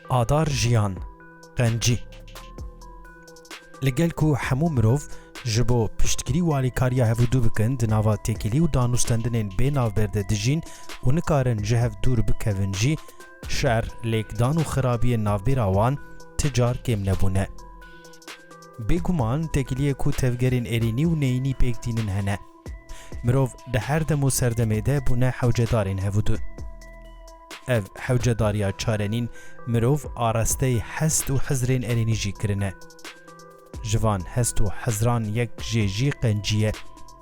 آدار جیان قنجی لگل کو همو مروف جبو پشتگیری و آلیکاریا هفو بکن دناوا تکیلی و دانوستندنین بین ناو برده دجین و نکارن جهف دور بکوین جی شعر لیکدان و خرابی ناو بیراوان تجار کم نبونه. بگومان تکیلیه کو تفگرین ارینی و نینی پیک دینن هنه. مروف ده هر دمو سردمه ده بونه حوجه دارین هفو دو. اف حوجه داریا چارنین مروف آرسته هست و حزرین ارینی جی کرنه. جوان هست و حزران یک جیجی قنجیه.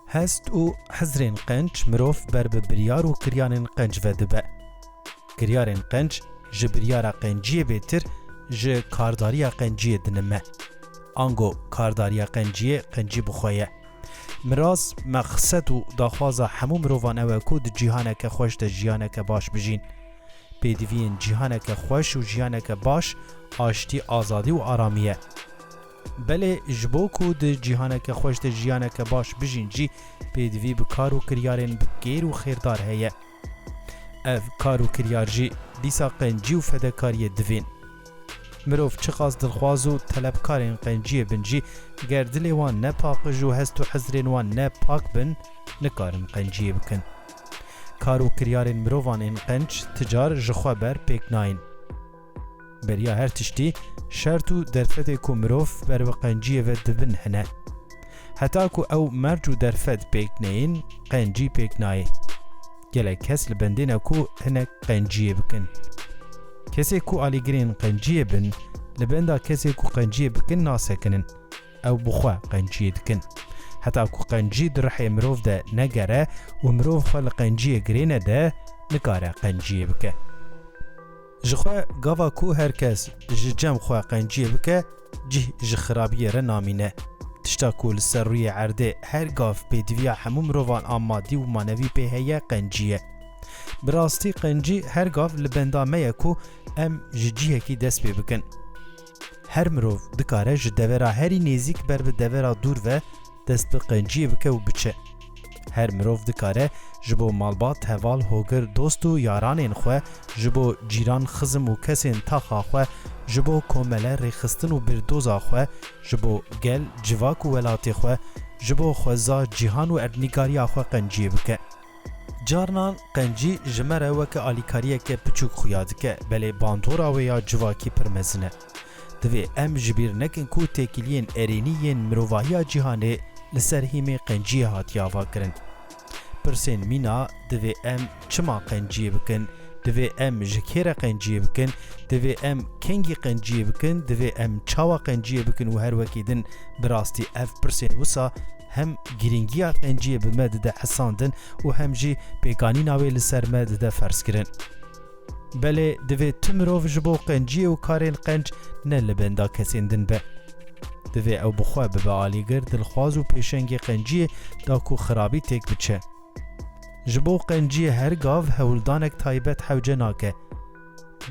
هست و حزرین قنج مروف بر ببریار و کریان قنج ودبه. کریارین قنج جبریارا قنجیه بیتر ج کارداریا قنجیه دنمه. آنگو کارداریا قنجیه قنجی بخواه. مراز مقصد و داخوازا همو مروفان اوکو ده جیهانک خوش ده جیانک باش بجین. پیدوین جیهانک خوش و جیهانک باش آشتی آزادی و آرامیه. بله جبو کو ده جیهانک خوش ده جیهانک باش بجین جی پیدوی بکار و کریارین بگیر و خیردار هیه. اف کار و کریار جی دیسا قنجی و فدکاری دوین. مروف چقاس دلخواز و طلبکارین قنجی بنجی گردلی وان نه پاقج و هست و حزرین وان نه پاک بن نکارن قنجی بکن. کارو کریارین مروفان این قنج تجار جخوا بر پیک ناین. بریا هر تشتی شرطو درفت کو مروف بر و قنجی و دبن هنه. حتی کو او مرجو درفت پیک ناین قنجی پیک نای. گله کس لبندین کو هنه قنجی بکن. کسی کو آلیگرین قنجی بن لبندا کسی کو قنجی بکن ناسکنن او بخوا قنجی دکن. حتی کو قنجی درحی مروف ده نگره و مروف خال قنجی گرینه ده نکاره قنجی بکه. جخوا گاوا کو هر کس جم خوا قنجی بکه جه خرابیه را نامینه. تشتا کو لسر روی عرده هر گاف پیدویا همو مروفان آمادی و مانوی پیهیه قنجیه. براستی قنجی هر گاف لبندامه کو ام جیه کی دست پی بکن. هر مروف دکاره جدورا هری نزیک بر به دورا دور و دست به قنجی بکه و بچه. هر مروف دکاره جبو مالبات هوال هوگر دوست و یارانین خواه جبو جیران خزم و کسین تاخا خواه جبو کومله ریخستن و بردوزا خواه جبو گل جواک و ولاتی خواه جبو خوزا جیهان و ارنیگاریا خواه قنجی بکه. جارنان قنجی جمره وکه آلیکاریه که پچوک خویاد که بله باندورا و یا جواکی پرمزنه. دوی ام جبیر نکن کو تکیلین ارینیین مروواهی جیهانه لسر هیمه قنجی هاتی آوا کرن. پرسین مینا دوی ام چما قنجی بکن، دوی ام جکیر قنجی بکن، دوی ام کنگی قنجی بکن، دوی ام چاوا قنجی بکن و هر وکیدن براستی اف پرسین وسا هم گرینگیا قنجی بمد ده حساندن و هم جی پیکانی ناوی لسر مد ده فرس کرن. بله دوی تمروف جبو قنجی و کارین قنج نه لبندا کسیندن به. دوی او بخواه به آلیگر دلخواز و پیشنگ قنجی دا کو خرابی تک بچه. جبو قنجی هر گاو هولدانک تایبت حوجه ناکه.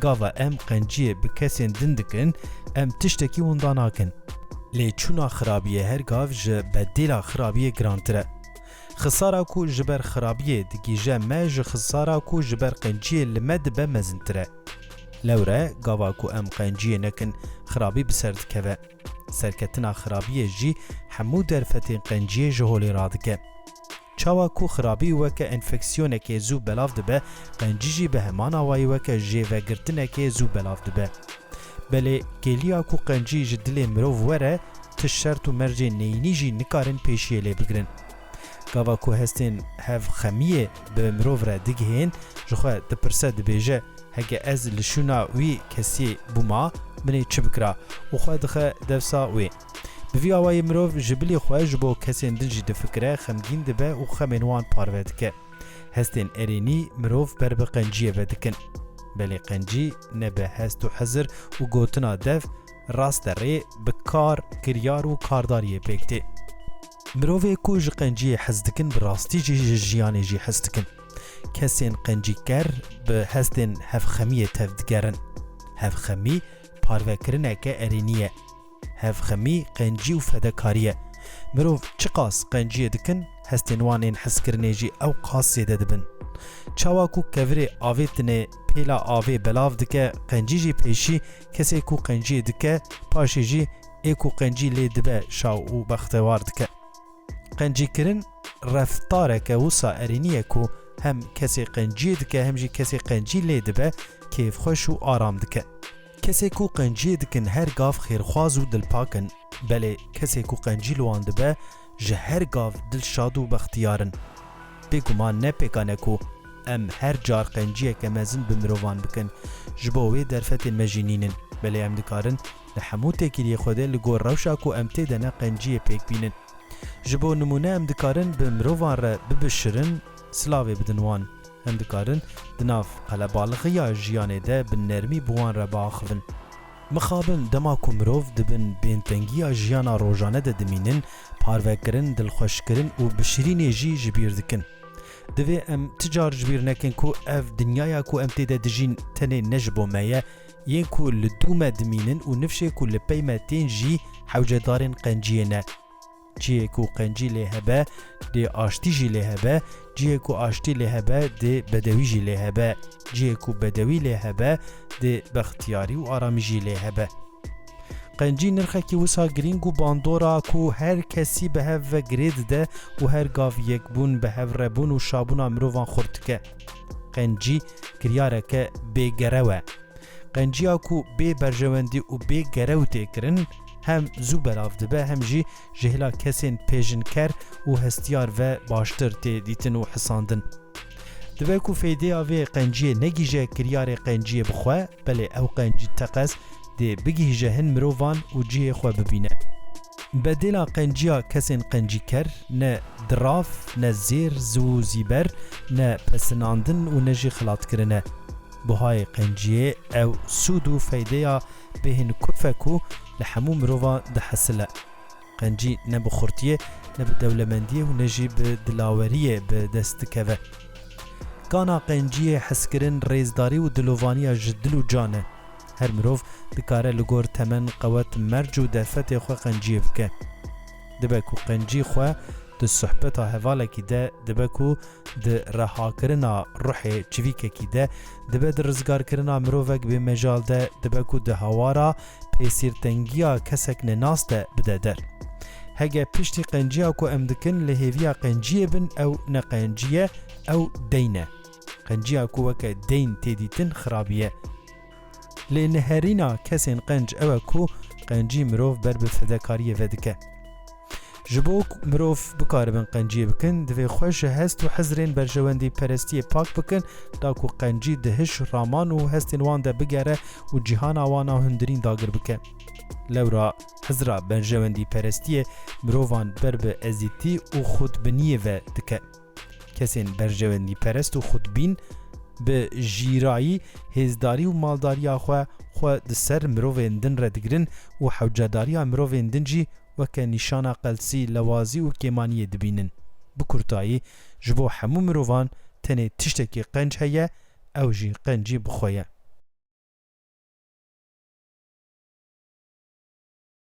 گاوا ام قنجی بکسیندن دکن ام تشتکی ونداناکن. لی چونا خرابیه هر گاو جه بدیلا خرابیه گرانتره. خسارا کو جبر خرابیه دگیجه مج خسارا کو جبر قنجیه لمد بمزنتره. لوره گاوا کو ام قنجیه نکن خرابی بسرد که سرکتنا خرابیه جی همو درفتین قنجیه جهولی رادکه. چاوا کو خرابی وکه انفکسیونه که زو بلاف دبه قنجی جی به همان آوایی وکه جیوه گرتنه که زو بلاف دبه. بله گلیا کو قنجی جدلی مروف وره تشرت و مرجی نینی جی نکارن پیشیه لی بگرن. گاوا کو هستین هف خمیه به مروف را دگهین جخواه دپرسه دبیجه هگه از لشونا وی کسی بوما منی چه بکرا و خواه دخه دفسا وی. بوی آوای مروف جبلی خواه جبو کسی اندنجی دفکره خمگین دبه و خمینوان پارود که. هستین ارینی مروف بر به قنجیه ودکن. بلی قنجی نبه هست و حزر و گوتنا دف راست ری بکار کریار و کارداریه پیکتی. مروفه کوج قنجی حزدکن براستی جیانه جی حزدکن. کسین قنجی کر به هستین هفخمیه تفدگرن. هفخمی پاروکرنه که ارینیه. هفخمی قنجی و فدکاریه. مروف چقاس قنجی دکن هستین وانین حس کرنه جی او قاسی ددبن. چاوا کو کوری آویتنه پیلا آوی بلاو دکه قنجی جی پیشی کسی کو قنجی دکه پاشی جی ایکو قنجی لی دبه شاو و بختوار دکه. قنجی کرن رفتاره که وصا ارینیه کو هم کسی قنجی دکه هم جی کسی قنجی لی دبه کیف خوش و آرام دکه. کسی کو قنجی دکن هر گاف خیرخواز و دل پاکن بله کسی کو قنجی لوان دبه جه هر گاف دل شاد و بختیارن. بگمان نه پیکانه کو ام هر جار قنجیه که مزن بمروان بکن جبوه درفت مجینینن بله ام دکارن لحمو تکیلی خوده لگور روشا کو ام تیدنه قنجیه پیک بینن جبو نمونه ام دکارن بمروان را ببشرن سلاوه بدنوان ام دکارن دناف قلبالغی یا جیانه ده بنرمی بوان را باخفن مخابن دما کو مروف دبن بینتنگی یا جیانا روژانه ده دمینن پاروکرن دلخوش کرن و بشرین جی جبیر دکن دوی ام تجار جبیر نکن کو اف دنیایا کو ام تیده دجین تنه نجبو مایه ین کو لدومه دمینن و نفشه کو لپیمه تین جی حوجه دارن قنجیه نه جیه کو قنجی لهبه دی آشتی جی لهبه جیه کو آشتی لهبه دی بدوی جی لهبه جیه کو بدوی لهبه دی بختیاری و آرامی جی لهبه قنجی نرخه کی وسا گرینگ و باندورا کو هر کسی به هف گرید ده و هر گاو یک بون به هف ربون و شابونا مروان خورد که قنجی کریاره که بی گروه قنجی ها کو بی برجواندی و بی گرو تکرن هم زو براف دبه هم جی جهلا کسین پیجن کر و هستیار و باشتر تی دیتن و حساندن دبه کو فیده آوه قنجی نگیجه کریاره قنجی بخواه بله او قنجی تقص دی بگی جهن مروان و جیه خواه ببینه بدلا قنجیا کسین قنجی کر نه دراف نه زیر زو زیبر نه پسناندن و نه جی خلات کرنه بهای قنجیه او سود و فیده یا بهن کفکو لحمو مروان ده حسله قنجی نه بخورتیه نه بدولمندیه و نه جی بدلاوریه بدستکوه کانا قنجیه حسکرن ریزداری و دلووانی جدل و جانه هر مروف دکاره لگور تمن قوت مرج و دفت خو قنجی بکه دبکو قنجی خو د صحبت حواله کی ده دبکو د رها کرنا روح چویک کی ده دبه د رزگار کرنا مروفک به مجال ده دبکو د هوارا پیسیر تنگیا کسک نه ناسته بده در هگه پشتی قنجیا کو امدکن لهویا قنجی بن او نه قنجیه او دینه قنجیا کو وک دین تدیتن خرابیه لنهرینا کسین قنج او کو قنجی مروف بر به فداکاری ودکه جبوک مروف بکاربن قنجی بکن دوی خوش هست و حزرین برجواندی پرستی پاک بکن دا کو قنجی دهش رامان و هستین وان ده بگره و جهان آوانا هندرین داگر بکن لورا حزرا برجواندی پرستی مروفان بر به ازیتی و خودبنیه و دکه کسین برجواندی پرست و خودبین به جیرایی هزداری و مالداری خو د سر مروویندن ردگرن و حوجداری مروویندن جی وک نشانه قلسی لوازی و کیمانی دبینن بکرتایی جبو همو مروان تنه تشتکی قنج هیا او جی قنجی بخویه